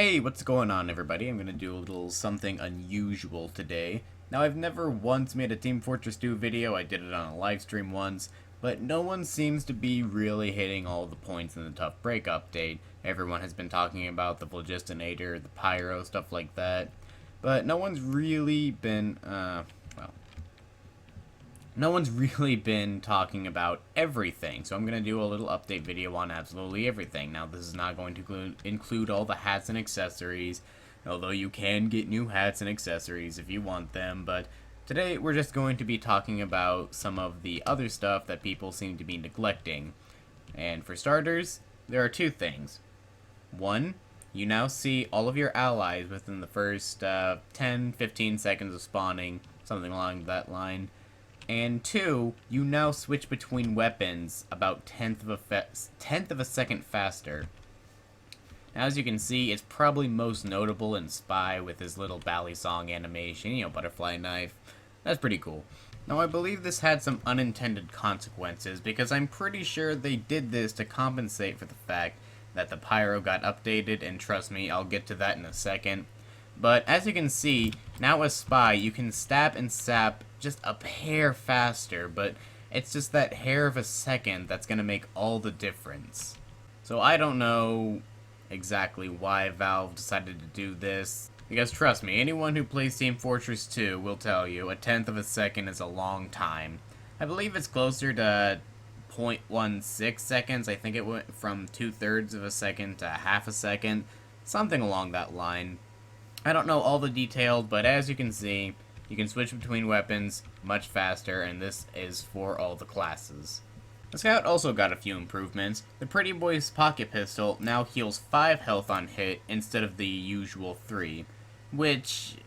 Hey, what's going on, everybody? I'm gonna do a little something unusual today. Now, I've never once made a Team Fortress 2 video. I did it on a live stream once, but no one seems to be really hitting all the points in the Tough Break update. Everyone has been talking about the Phlogistonator, the Pyro, stuff like that, but no one's really been, no one's really been talking about everything, so I'm going to do a little update video on absolutely everything. Now, this is not going to include all the hats and accessories, although you can get new hats and accessories if you want them, but today we're just going to be talking about some of the other stuff that people seem to be neglecting. And for starters, there are two things. One, you now see all of your allies within the first 10-15 seconds of spawning, something along that line. And two, you now switch between weapons about tenth of a second faster. Now, as you can see, it's probably most notable in Spy with his little bally song animation, butterfly knife. That's pretty cool. Now, I believe this had some unintended consequences because I'm pretty sure they did this to compensate for the fact that the Pyro got updated, and trust me, I'll get to that in a second. But as you can see, now as Spy, you can stab and sap just a hair faster, but it's just that hair of a second that's going to make all the difference. So I don't know exactly why Valve decided to do this, because trust me, anyone who plays Team Fortress 2 will tell you a tenth of a second is a long time. I believe it's closer to 0.16 seconds. I think it went from 2/3 of a second to half a second, something along that line. I don't know all the details, but as you can see, you can switch between weapons much faster, and this is for all the classes. The Scout also got a few improvements. The Pretty Boy's pocket pistol now heals 5 health on hit instead of the usual 3, which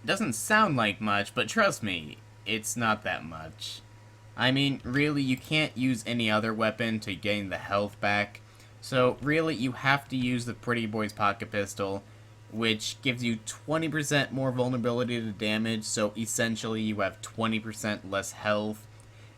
doesn't sound like much, but trust me, it's not that much. I mean, really, you can't use any other weapon to gain the health back, so really you have to use the Pretty Boy's pocket pistol, which gives you 20% more vulnerability to damage, so essentially you have 20% less health.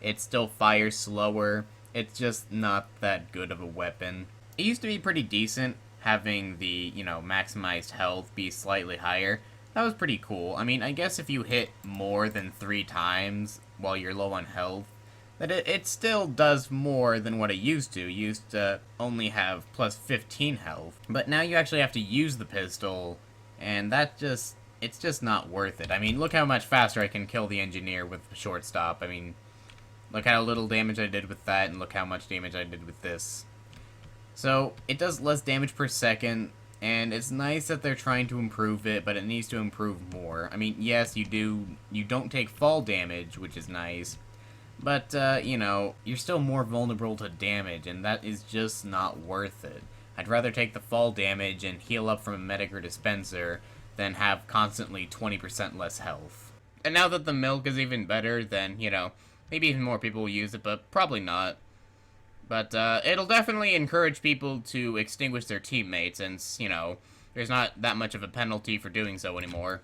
It still fires slower. It's just not that good of a weapon. It used to be pretty decent, having the, maximized health be slightly higher. That was pretty cool. I mean, I guess if you hit more than 3 times while you're low on health, that it still does more than what it used to. It used to only have plus 15 health. But now you actually have to use the pistol, and it's just not worth it. I mean, look how much faster I can kill the engineer with the shortstop. I mean, look how little damage I did with that, and look how much damage I did with this. So, it does less damage per second, and it's nice that they're trying to improve it, but it needs to improve more. I mean, yes, you don't take fall damage, which is nice, but, you're still more vulnerable to damage, and that is just not worth it. I'd rather take the fall damage and heal up from a medic or dispenser than have constantly 20% less health. And now that the milk is even better, then, maybe even more people will use it, but probably not. But, it'll definitely encourage people to extinguish their teammates, since, there's not that much of a penalty for doing so anymore.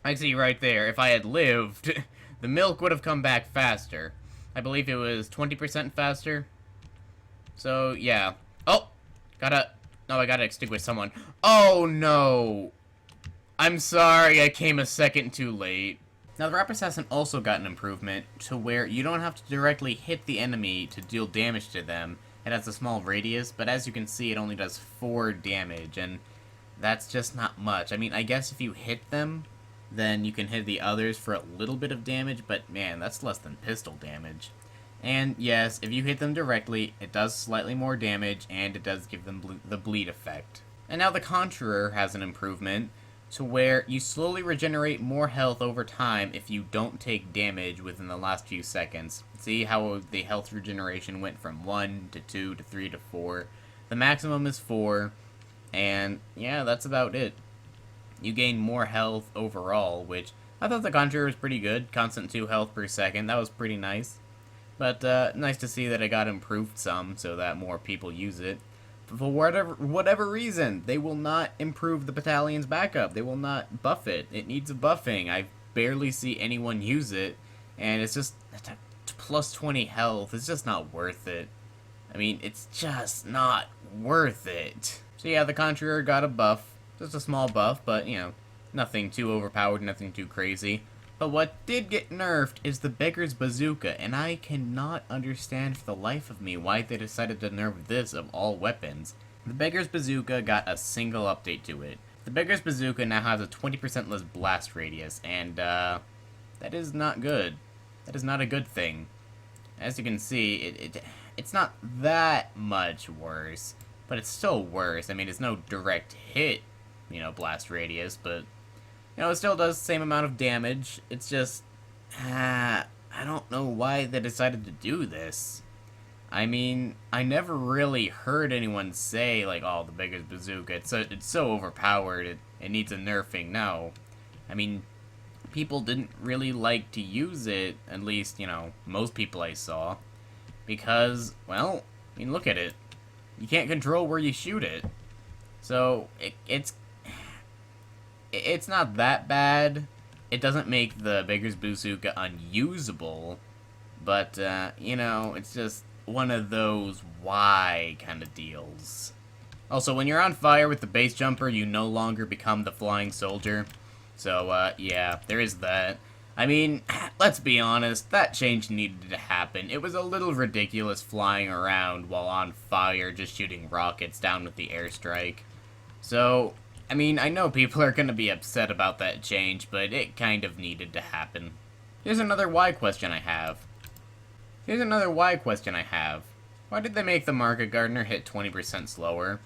I see right there, if I had lived, the milk would have come back faster. I believe it was 20% faster. So, yeah. Oh! I gotta extinguish someone. Oh, no! I'm sorry, I came a second too late. Now, the Rapid Assassin also got an improvement to where you don't have to directly hit the enemy to deal damage to them. It has a small radius, but as you can see, it only does 4 damage, and that's just not much. I mean, I guess if you hit them, then you can hit the others for a little bit of damage, but man, that's less than pistol damage. And yes, if you hit them directly, it does slightly more damage, and it does give them the bleed effect. And now the Conjurer has an improvement to where you slowly regenerate more health over time if you don't take damage within the last few seconds. See how the health regeneration went from 1 to 2 to 3 to 4. The maximum is 4, and yeah, that's about it. You gain more health overall, which I thought the Conjurer was pretty good. Constant 2 health per second, that was pretty nice. But nice to see that it got improved some so that more people use it. But for whatever reason, they will not improve the Battalion's backup. They will not buff it. It needs a buffing. I barely see anyone use it, and it's a plus 20 health. It's just not worth it. I mean, it's just not worth it. So yeah, the Conjurer got a buff. Just a small buff, but, you know, nothing too overpowered, nothing too crazy. But what did get nerfed is the Beggar's Bazooka, and I cannot understand for the life of me why they decided to nerf this of all weapons. The Beggar's Bazooka got a single update to it. The Beggar's Bazooka now has a 20% less blast radius, and, that is not good. That is not a good thing. As you can see, it's not that much worse, but it's still worse. I mean, it's no direct hit, you know, blast radius, but, you know, it still does the same amount of damage. It's just, I don't know why they decided to do this. I mean, I never really heard anyone say, like, oh, the Beggar's Bazooka, it's so overpowered, it needs a nerfing. No. I mean, people didn't really like to use it, at least, you know, most people I saw, because, well, I mean, look at it. You can't control where you shoot it. So, it's not that bad. It doesn't make the Beggar's Bazooka unusable, but, you know, it's just one of those why kind of deals. Also, when you're on fire with the base jumper, you no longer become the flying soldier. So, yeah, there is that. I mean, let's be honest, that change needed to happen. It was a little ridiculous flying around while on fire, just shooting rockets down with the airstrike. So, I mean, I know people are gonna be upset about that change, but it kind of needed to happen. Here's another why question I have. Why did they make the Market Gardener hit 20% slower?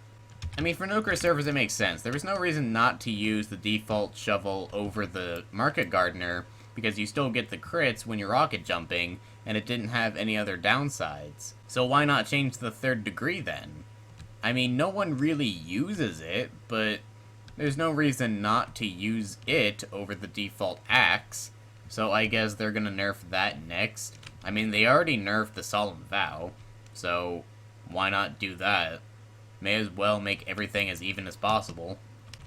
I mean, for nuclear servers, it makes sense. There was no reason not to use the default shovel over the Market Gardener, because you still get the crits when you're rocket jumping, and it didn't have any other downsides. So why not change the third degree then? I mean, no one really uses it, but there's no reason not to use it over the default axe, so I guess they're gonna nerf that next. I mean, they already nerfed the Solemn Vow, so why not do that? May as well make everything as even as possible.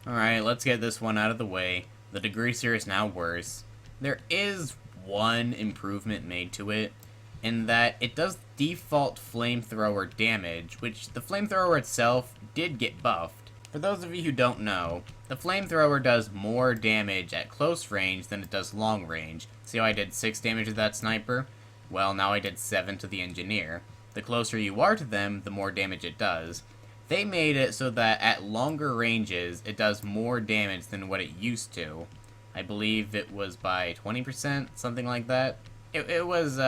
Alright, let's get this one out of the way. The Degreaser is now worse. There is one improvement made to it, in that it does default flamethrower damage, which the flamethrower itself did get buffed. For those of you who don't know, the flamethrower does more damage at close range than it does long range. See how I did 6 damage to that sniper? Well, now I did 7 to the engineer. The closer you are to them, the more damage it does. They made it so that at longer ranges, it does more damage than what it used to. I believe it was by 20%, something like that. It was,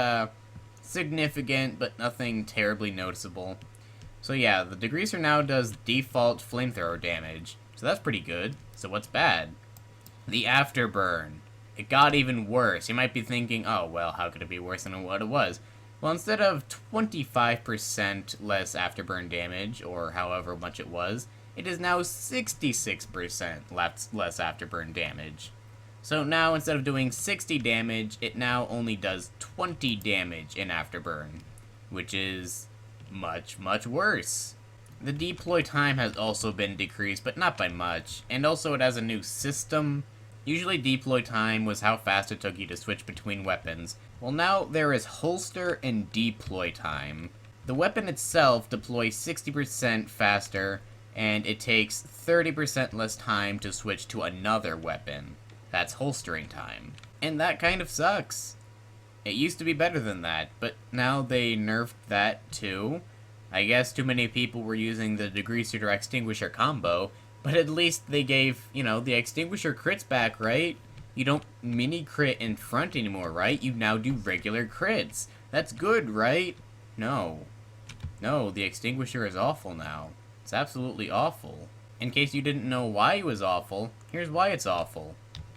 significant, but nothing terribly noticeable. So yeah, the Degreaser now does default flamethrower damage, so that's pretty good. So what's bad? The Afterburn. It got even worse. You might be thinking, oh, well, how could it be worse than what it was? Well, instead of 25% less Afterburn damage, or however much it was, it is now 66% less Afterburn damage. So now, instead of doing 60 damage, it now only does 20 damage in Afterburn, which is much, much worse. The deploy time has also been decreased, but not by much, and also it has a new system. Usually deploy time was how fast it took you to switch between weapons. Well, now there is holster and deploy time. The weapon itself deploys 60% faster, and it takes 30% less time to switch to another weapon. That's holstering time. And that kind of sucks. It used to be better than that, but now they nerfed that too. I guess too many people were using the Degreaser to Extinguisher combo, but at least they gave, you know, the Extinguisher crits back, right? You don't mini crit in front anymore, right? You now do regular crits. That's good, right? No. No, the Extinguisher is awful now. It's absolutely awful. In case you didn't know why it was awful, here's why it's awful.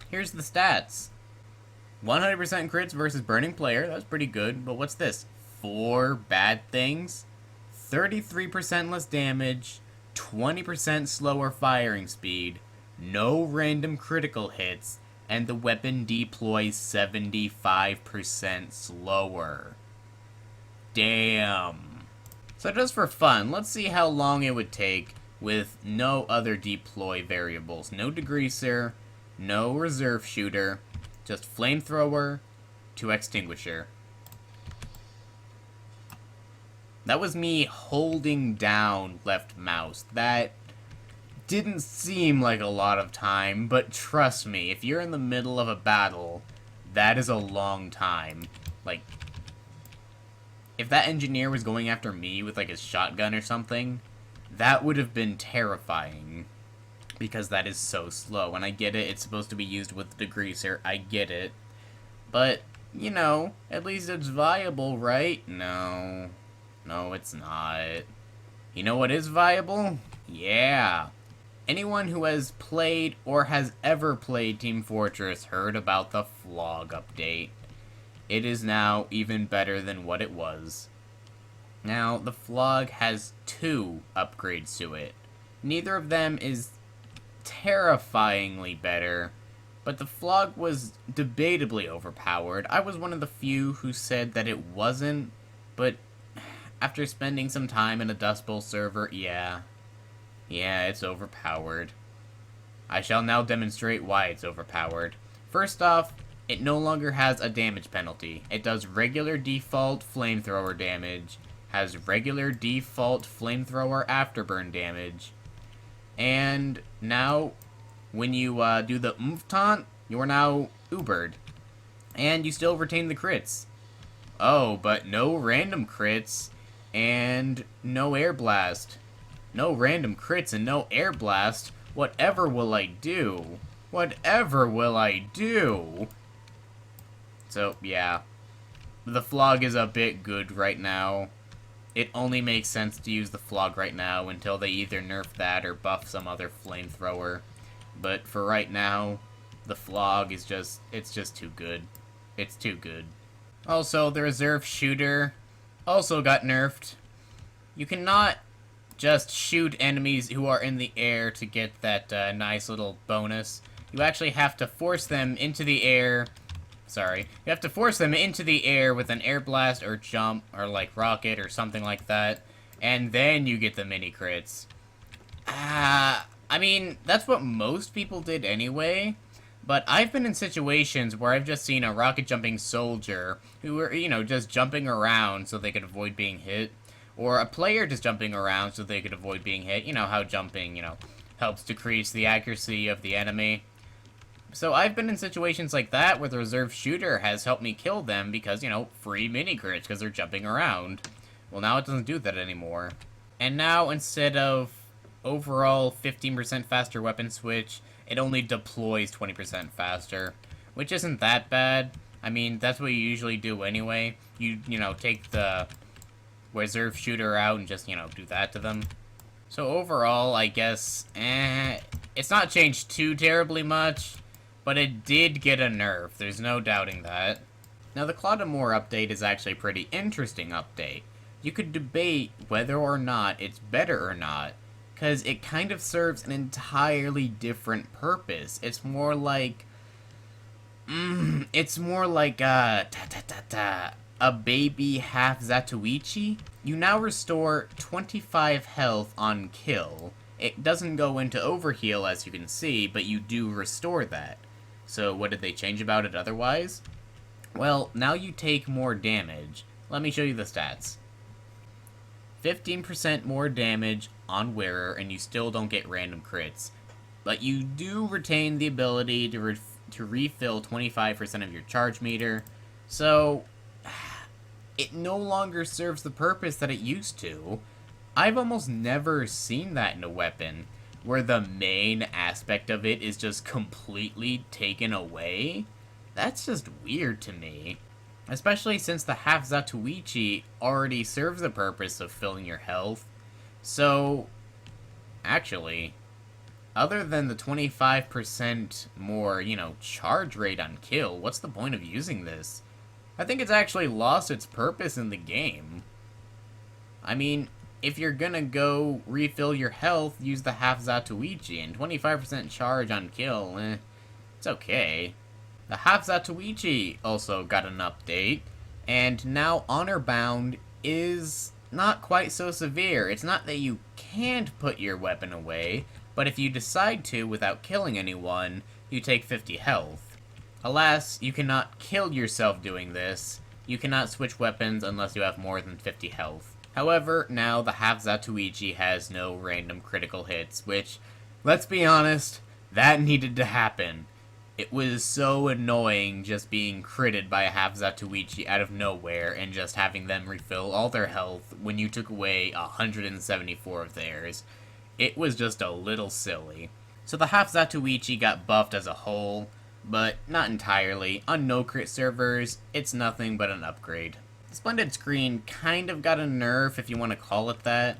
Here's the stats. 100% crits versus Burning Player, that's pretty good, but what's this? 4 bad things? 33% less damage, 20% slower firing speed, no random critical hits, and the weapon deploys 75% slower. Damn. So just for fun, let's see how long it would take with no other deploy variables. No Degreaser, no reserve shooter, just flamethrower to extinguisher. That was me holding down left mouse. That didn't seem like a lot of time, but trust me, if you're in the middle of a battle, that is a long time. Like, if that engineer was going after me with, like, a shotgun or something, that would have been terrifying. Because that is so slow. And I get it, it's supposed to be used with the degreaser, I get it. But, you know, at least it's viable, right? No. No, it's not. You know what is viable? Yeah. Anyone who has played or has ever played Team Fortress heard about the Flog update. It is now even better than what it was. Now, the Flog has 2 upgrades to it. Neither of them is terrifyingly better, but the Flog was debatably overpowered. I was one of the few who said that it wasn't, but after spending some time in a Dust Bowl server, yeah, it's overpowered. I shall now demonstrate why it's overpowered. First off, it no longer has a damage penalty. It does regular default flamethrower damage, has regular default flamethrower afterburn damage, and now, when you do the oomph taunt, you are now Ubered. And you still retain the crits. Oh, but no random crits, and no air blast. No random crits and no air blast. Whatever will I do? Whatever will I do? So, yeah. The Flog is a bit good right now. It only makes sense to use the Flog right now until they either nerf that or buff some other flamethrower. But for right now, the Flog is it's just too good. It's too good. Also, the reserve shooter also got nerfed. You cannot just shoot enemies who are in the air to get that nice little bonus. You actually have to force them into the air. Sorry. You have to force them into the air with an air blast or jump or like rocket or something like that. And then you get the mini crits. I mean, that's what most people did anyway. But I've been in situations where I've just seen a rocket jumping soldier who were, you know, just jumping around so they could avoid being hit. Or a player just jumping around so they could avoid being hit. You know how jumping, you know, helps decrease the accuracy of the enemy. So I've been in situations like that where the reserve shooter has helped me kill them because, you know, free mini crits because they're jumping around. Well, now it doesn't do that anymore. And now, instead of overall 15% faster weapon switch, it only deploys 20% faster, which isn't that bad. I mean, that's what you usually do anyway. You know, take the reserve shooter out and just, you know, do that to them. So overall, I guess, it's not changed too terribly much. But it did get a nerf, there's no doubting that. Now, the Clodomore update is actually a pretty interesting update. You could debate whether or not it's better or not, because it kind of serves an entirely different purpose. It's more like... a baby half Zatoichi. You now restore 25 health on kill. It doesn't go into overheal, as you can see, but you do restore that. So what did they change about it otherwise? Well, now you take more damage. Let me show you the stats. 15% more damage on wearer, and you still don't get random crits. But you do retain the ability to refill 25% of your charge meter. So, it no longer serves the purpose that it used to. I've almost never seen that in a weapon, where the main aspect of it is just completely taken away. That's just weird to me. Especially since the half Zatoichi already serves the purpose of filling your health. So, actually, other than the 25% more, you know, charge rate on kill, what's the point of using this? I think it's actually lost its purpose in the game. I mean, if you're gonna go refill your health, use the half Zatoichi, and 25% charge on kill, it's okay. The half Zatoichi also got an update, and now Honor Bound is not quite so severe. It's not that you can't put your weapon away, but if you decide to without killing anyone, you take 50 health. Alas, you cannot kill yourself doing this. You cannot switch weapons unless you have more than 50 health. However, now the half Zatoichi has no random critical hits, which Let's be honest, that needed to happen. It was so annoying just being critted by a half Zatoichi out of nowhere and just having them refill all their health when you took away 174 of theirs. It was just a little silly. So the half Zatoichi got buffed as a whole, but not entirely. On no-crit servers, it's nothing but an upgrade. The Splendid Screen kind of got a nerf, if you want to call it that,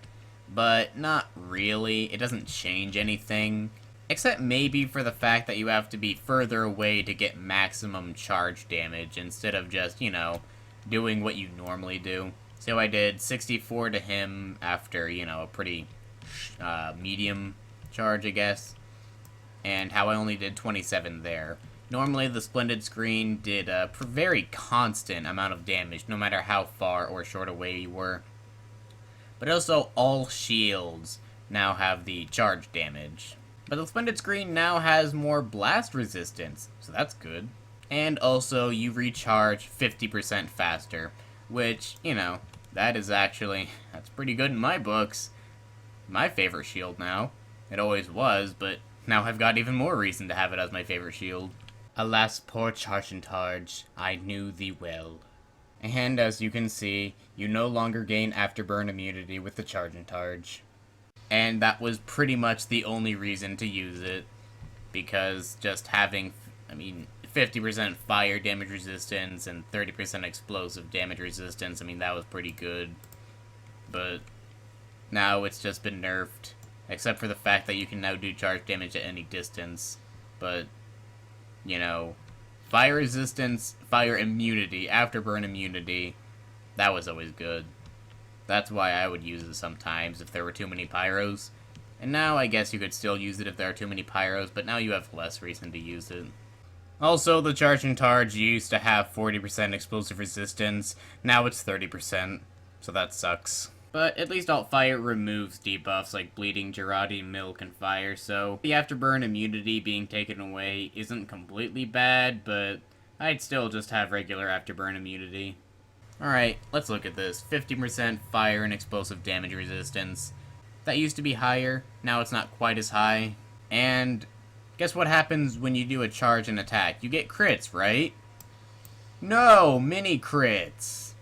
but not really. It doesn't change anything. Except maybe for the fact that you have to be further away to get maximum charge damage instead of just, doing what you normally do. So I did 64 to him after, a pretty medium charge, I guess. And how I only did 27 there. Normally the Splendid Screen did a very constant amount of damage, no matter how far or short away you were. But also all shields now have the charge damage. But the Splendid Screen now has more blast resistance, so that's good. And also, you recharge 50% faster, which, that's pretty good in my books. My favorite shield now. It always was, but now I've got even more reason to have it as my favorite shield. Alas, poor Charge, I knew thee well. And as you can see, you no longer gain afterburn immunity with the Charge. And that was pretty much the only reason to use it, because just having, 50% fire damage resistance and 30% explosive damage resistance, that was pretty good. But now it's just been nerfed, except for the fact that you can now do charge damage at any distance. But, fire resistance, fire immunity, afterburn immunity, that was always good. That's why I would use it sometimes if there were too many pyros. And now I guess you could still use it if there are too many pyros, but now you have less reason to use it. Also, the Charge used to have 40% explosive resistance, now it's 30%, so that sucks. But at least Alt-Fire removes debuffs like Bleeding, Girardi, Milk, and Fire, so the Afterburn immunity being taken away isn't completely bad, but I'd still just have regular Afterburn immunity. Alright, let's look at this. 50% fire and explosive damage resistance. That used to be higher, now it's not quite as high. And guess what happens when you do a charge and attack? You get crits, right? No, mini crits.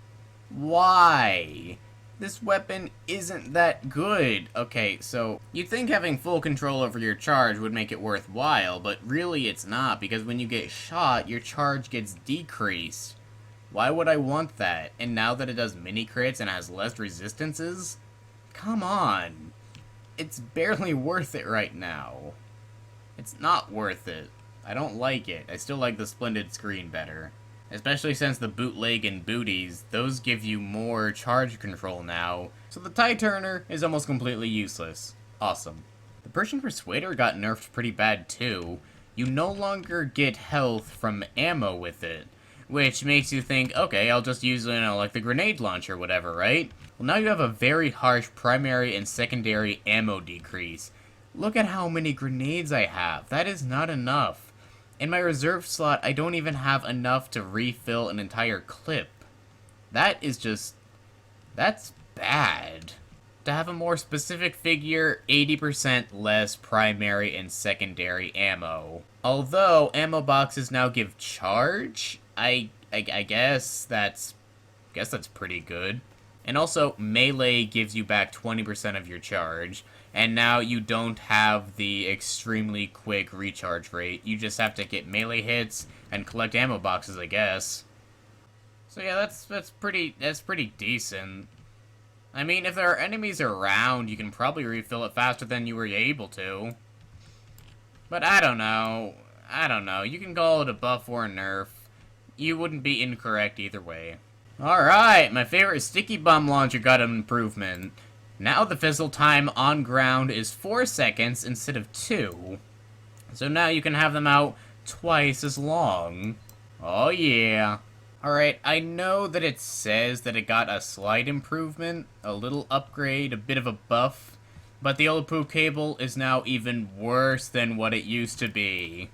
Why? This weapon isn't that good. Okay, so you'd think having full control over your charge would make it worthwhile, but really it's not, because when you get shot, your charge gets decreased. Why would I want that? And now that it does mini crits and has less resistances? Come on. It's barely worth it right now. It's not worth it. I don't like it. I still like the Splendid Screen better. Especially since the bootleg and booties, those give you more charge control now. So the tie turner is almost completely useless. Awesome. The Persian Persuader got nerfed pretty bad too. You no longer get health from ammo with it. Which makes you think, okay, I'll just use, like the grenade launcher or whatever, right? Well, now you have a very harsh primary and secondary ammo decrease. Look at how many grenades I have. That is not enough. In my reserve slot, I don't even have enough to refill an entire clip. That is just... that's bad. To have a more specific figure, 80% less primary and secondary ammo. Although, ammo boxes now give charge, I guess that's pretty good. And also, melee gives you back 20% of your charge, and now you don't have the extremely quick recharge rate. You just have to get melee hits and collect ammo boxes, I guess. So yeah, that's pretty decent. If there are enemies around, you can probably refill it faster than you were able to. But I don't know. You can call it a buff or a nerf. You wouldn't be incorrect either way. Alright, my favorite sticky bomb launcher got an improvement. Now the fizzle time on ground is 4 seconds instead of 2. So now you can have them out twice as long. Oh yeah. Alright, I know that it says that it got a slight improvement, a little upgrade, a bit of a buff, but the Olapoo cable is now even worse than what it used to be.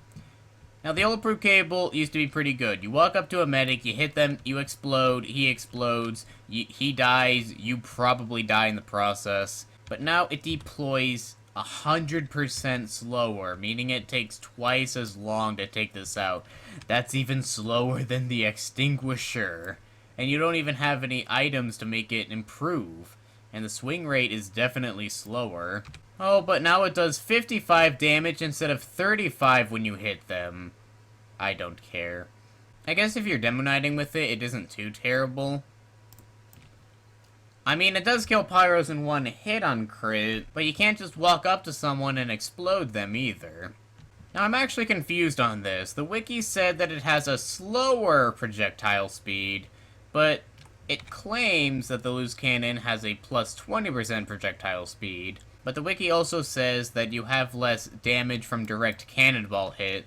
Now, the Olapoo cable used to be pretty good. You walk up to a medic, you hit them, you explode, he explodes, he dies, you probably die in the process. But now it deploys 100% slower, meaning it takes twice as long to take this out. That's even slower than the extinguisher. And you don't even have any items to make it improve. And the swing rate is definitely slower. Oh, but now it does 55 damage instead of 35 when you hit them. I don't care. I guess if you're Demo Knighting with it, it isn't too terrible. I mean, it does kill pyros in one hit on crit, but you can't just walk up to someone and explode them either. Now, I'm actually confused on this. The wiki said that it has a slower projectile speed, but it claims that the loose cannon has a plus 20% projectile speed. But the wiki also says that you have less damage from direct cannonball hit,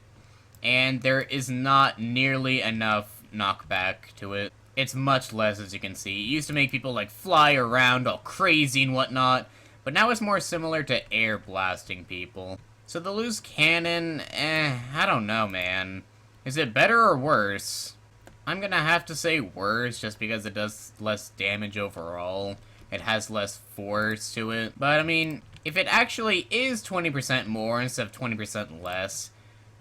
and there is not nearly enough knockback to it. It's much less, as you can see. It used to make people, like, fly around all crazy and whatnot, but now it's more similar to air blasting people. So the loose cannon, I don't know, man. Is it better or worse? I'm gonna have to say worse, just because it does less damage overall. It has less force to it. But, I mean, if it actually is 20% more instead of 20% less,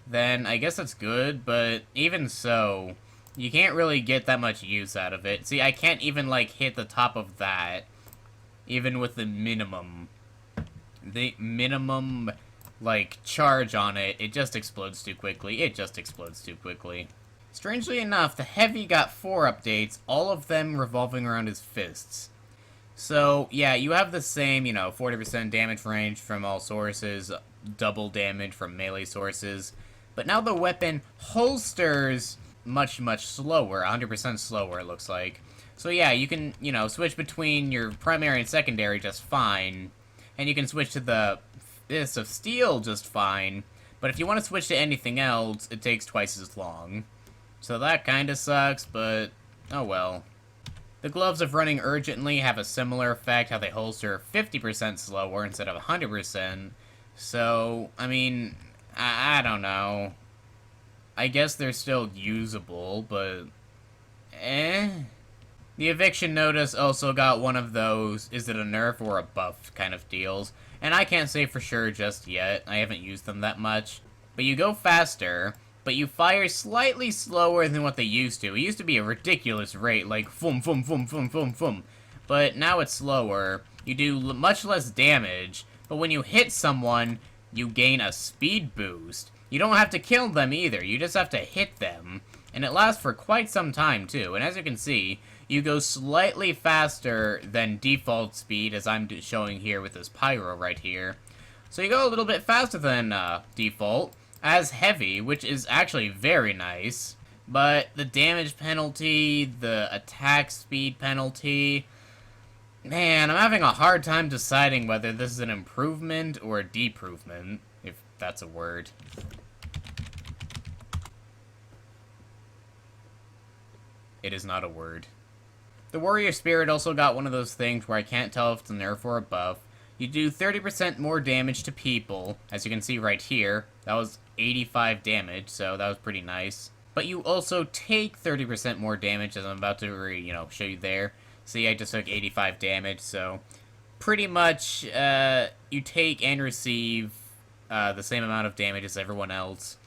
then I guess that's good, but even so, you can't really get that much use out of it. See, I can't even, like, hit the top of that, even with the minimum. The minimum, like, charge on it, it just explodes too quickly. It just explodes too quickly. Strangely enough, the Heavy got 4 updates, all of them revolving around his fists. So, yeah, you have the same, 40% damage range from all sources, double damage from melee sources, but now the weapon holsters much, much slower, 100% slower, it looks like. So yeah, you can, switch between your primary and secondary just fine, and you can switch to the Fist of Steel just fine, but if you want to switch to anything else, it takes twice as long. So that kinda sucks, but oh well. The Gloves of Running Urgently have a similar effect, how they holster 50% slower instead of 100%, so, I mean, I don't know. I guess they're still usable, but The Eviction Notice also got one of those, is it a nerf or a buff kind of deals, and I can't say for sure just yet, I haven't used them that much. But you go faster, but you fire slightly slower than what they used to. It used to be a ridiculous rate, like fum fum fum fum fum fum, but now it's slower. You do much less damage, but when you hit someone, you gain a speed boost. You don't have to kill them either, you just have to hit them. And it lasts for quite some time too, and as you can see, you go slightly faster than default speed, as I'm showing here with this pyro right here. So you go a little bit faster than default, as Heavy, which is actually very nice. But the damage penalty, the attack speed penalty, man, I'm having a hard time deciding whether this is an improvement or a deprovement, if that's a word. It is not a word. The Warrior Spirit also got one of those things where I can't tell if it's a nerf or a buff. You do 30% more damage to people, as you can see right here. That was 85 damage, so that was pretty nice. But you also take 30% more damage, as I'm about to, show you there. See, I just took 85 damage, so pretty much you take and receive the same amount of damage as everyone else.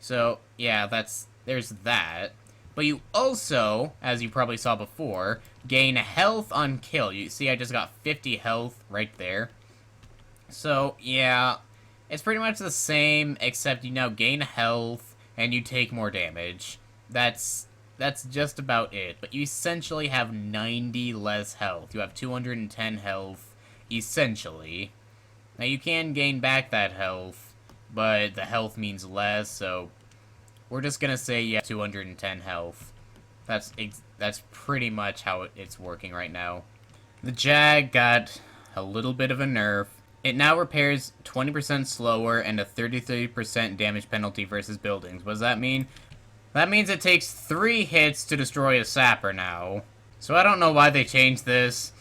So, yeah, there's that. But you also, as you probably saw before, gain health on kill. You see I just got 50 health right there. So, yeah, it's pretty much the same, except you now gain health, and you take more damage. That's just about it. But you essentially have 90 less health. You have 210 health, essentially. Now, you can gain back that health, but the health means less, so we're just gonna say you have 210 health. That's pretty much how it's working right now. The Jag got a little bit of a nerf. It now repairs 20% slower and a 33% damage penalty versus buildings. What does that mean? That means it takes 3 hits to destroy a sapper now. So I don't know why they changed this.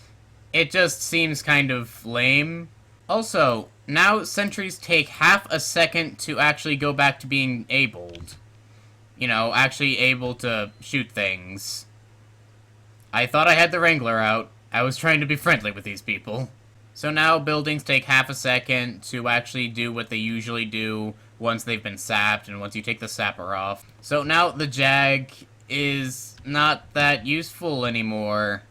It just seems kind of lame. Also, now sentries take half a second to actually go back to being abled. Actually able to shoot things. I thought I had the Wrangler out. I was trying to be friendly with these people. So now buildings take half a second to actually do what they usually do once they've been sapped and once you take the sapper off. So now the Jag is not that useful anymore.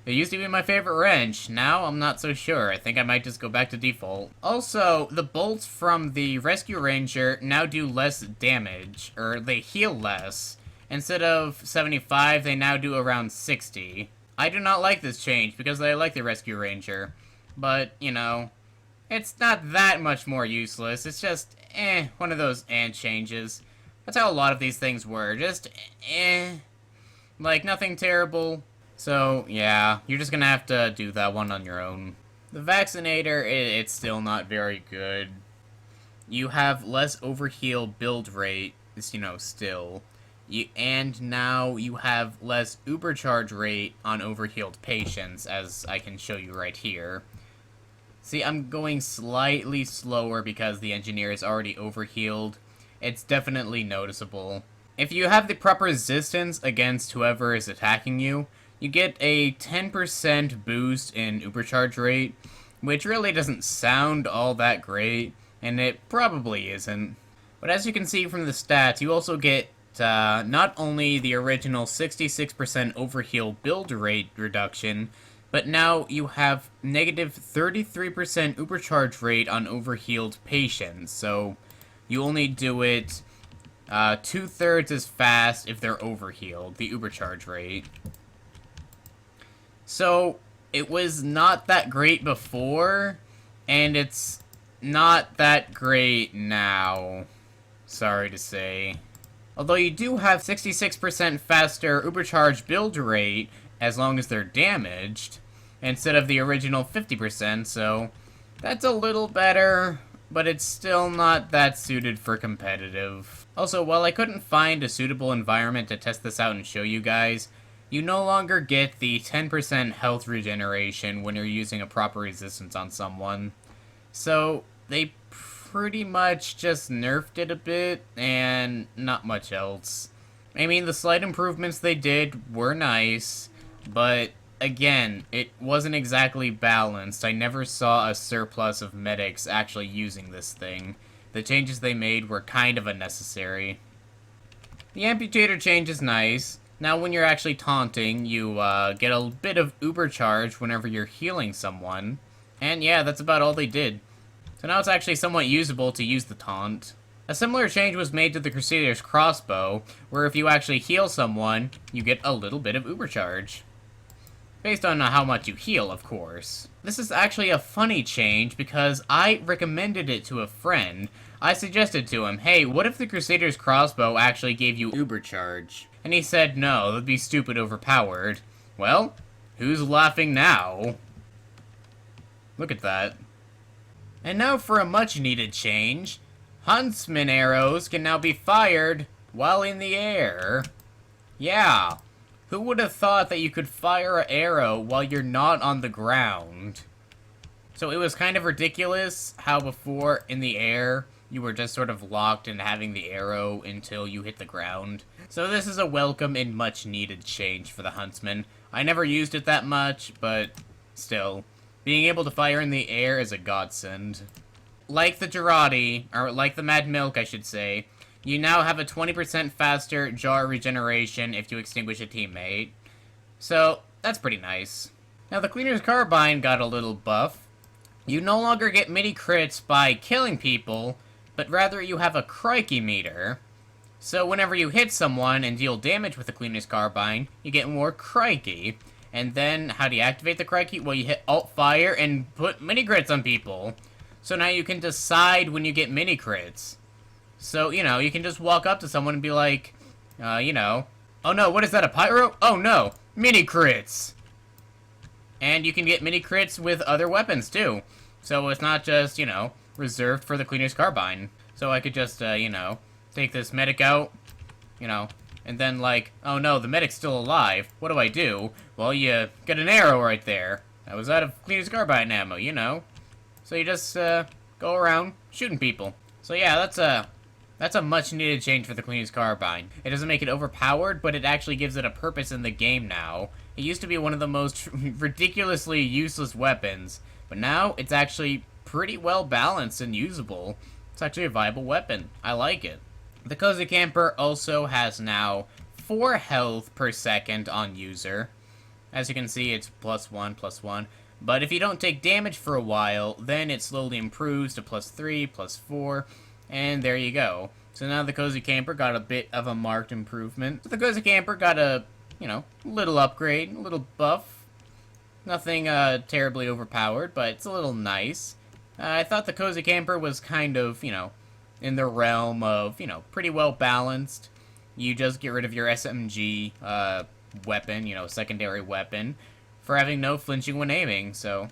It used to be my favorite wrench. Now I'm not so sure. I think I might just go back to default. Also, the bolts from the Rescue Ranger now do less damage, or they heal less. Instead of 75, they now do around 60. I do not like this change because I like the Rescue Ranger. But, you know, it's not that much more useless. It's just, one of those changes. That's how a lot of these things were. Just, like, nothing terrible. So, yeah, you're just gonna have to do that one on your own. The Vaccinator, it's still not very good. You have less overheal build rate, you know, still. And now you have less ubercharge rate on overhealed patients, as I can show you right here. See, I'm going slightly slower because the engineer is already overhealed. It's definitely noticeable. If you have the proper resistance against whoever is attacking you, you get a 10% boost in ubercharge rate, which really doesn't sound all that great, and it probably isn't. But as you can see from the stats, you also get not only the original 66% overheal build rate reduction, but now you have negative 33% ubercharge rate on overhealed patients, so you only do it 2/3 as fast if they're overhealed, the ubercharge rate. So, it was not that great before, and it's not that great now, sorry to say. Although you do have 66% faster ubercharge build rate as long as they're damaged, instead of the original 50%, so that's a little better, but it's still not that suited for competitive. Also, while I couldn't find a suitable environment to test this out and show you guys, you no longer get the 10% health regeneration when you're using a proper resistance on someone. So, they pretty much just nerfed it a bit, and not much else. I mean, the slight improvements they did were nice, but again, it wasn't exactly balanced. I never saw a surplus of medics actually using this thing. The changes they made were kind of unnecessary. The amputator change is nice. Now when you're actually taunting, you get a bit of ubercharge whenever you're healing someone. And yeah, that's about all they did. So now it's actually somewhat usable to use the taunt. A similar change was made to the Crusader's crossbow, where if you actually heal someone, you get a little bit of ubercharge. Based on how much you heal, of course. This is actually a funny change because I recommended it to a friend. I suggested to him, hey, what if the Crusader's crossbow actually gave you ubercharge? And he said no, that'd be stupid overpowered. Well, who's laughing now? Look at that. And now for a much needed change. Huntsman arrows can now be fired while in the air. Yeah. Who would have thought that you could fire an arrow while you're not on the ground? So it was kind of ridiculous how before in the air, you were just sort of locked in having the arrow until you hit the ground. So this is a welcome and much needed change for the Huntsman. I never used it that much, but still, being able to fire in the air is a godsend. Like the Girardi, or like the Mad Milk I should say, you now have a 20% faster jar regeneration if you extinguish a teammate. So, that's pretty nice. Now, the Cleaner's Carbine got a little buff. You no longer get mini crits by killing people, but rather you have a crikey meter. So, whenever you hit someone and deal damage with the Cleaner's Carbine, you get more crikey. And then, how do you activate the crikey? Well, you hit Alt-Fire and put mini crits on people. So now you can decide when you get mini crits. So, you know, you can just walk up to someone and be like, you know, oh no, what is that, a pyro? Oh no, mini crits! And you can get mini crits with other weapons too. So it's not just, you know, reserved for the Cleaner's Carbine. So I could just, you know, take this medic out, you know, and then like, oh no, the medic's still alive. What do I do? Well, you get an arrow right there. I was out of Cleaner's Carbine ammo, you know. So you just, go around shooting people. So yeah, that's a much-needed change for the Cleaner's Carbine. It doesn't make it overpowered, but it actually gives it a purpose in the game now. It used to be one of the most ridiculously useless weapons, but but now it's actually pretty well balanced and usable. It's actually a viable weapon. I like it. The Cozy Camper also has now 4 health per second on user. As you can see, it's +1, +1. But if you don't take damage for a while, then it slowly improves to +3, +4, and there you go. So now the Cozy Camper got a bit of a marked improvement. So the Cozy Camper got a, little upgrade, a little buff. Nothing terribly overpowered, but it's a little nice. I thought the Cozy Camper was kind of, in the realm of, pretty well balanced. You just get rid of your SMG weapon, secondary weapon, for having no flinching when aiming, so,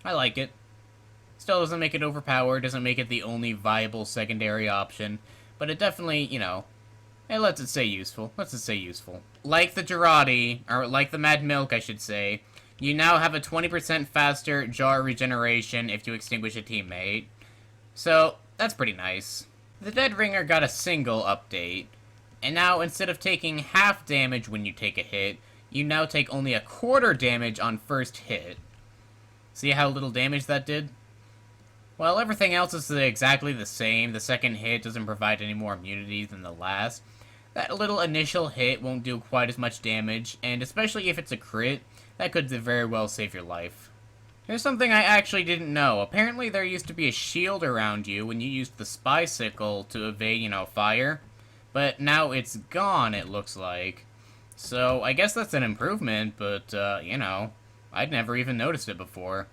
I like it. Still doesn't make it overpowered, doesn't make it the only viable secondary option, but it definitely, it lets it stay useful. Like the Girardi, or like the Mad Milk, I should say, you now have a 20% faster jar regeneration if you extinguish a teammate. So, that's pretty nice. The Dead Ringer got a single update, and now instead of taking half damage when you take a hit, you now take only a quarter damage on first hit. See how little damage that did? Well, everything else is exactly the same. The second hit doesn't provide any more immunity than the last. That little initial hit won't do quite as much damage, and especially if it's a crit, that could very well save your life. Here's something I actually didn't know. Apparently there used to be a shield around you when you used the spy sickle to evade, fire. But now it's gone, it looks like. So, I guess that's an improvement, but, I'd never even noticed it before.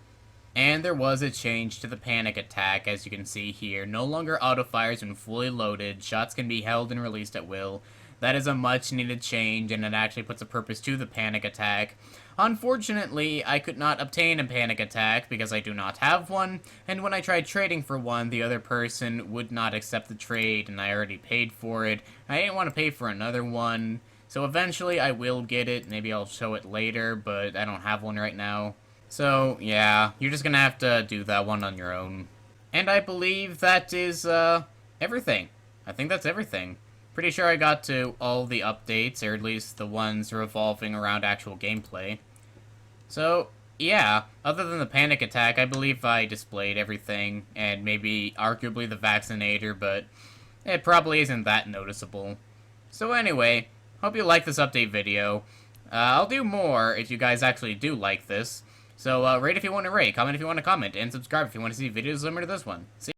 And there was a change to the panic attack, as you can see here. No longer auto-fires when fully loaded. Shots can be held and released at will. That is a much-needed change, and it actually puts a purpose to the panic attack. Unfortunately, I could not obtain a panic attack because I do not have one, and when I tried trading for one, the other person would not accept the trade, and I already paid for it. I didn't want to pay for another one, so eventually I will get it. Maybe I'll show it later, but I don't have one right now. So, yeah, you're just gonna have to do that one on your own. And I believe that is, everything. I think that's everything. Pretty sure I got to all the updates, or at least the ones revolving around actual gameplay. So, yeah, other than the panic attack, I believe I displayed everything, and maybe arguably the vaccinator, but it probably isn't that noticeable. So anyway, hope you like this update video. I'll do more if you guys actually do like this. So, rate if you want to rate, comment if you want to comment, and subscribe if you want to see videos similar to this one. See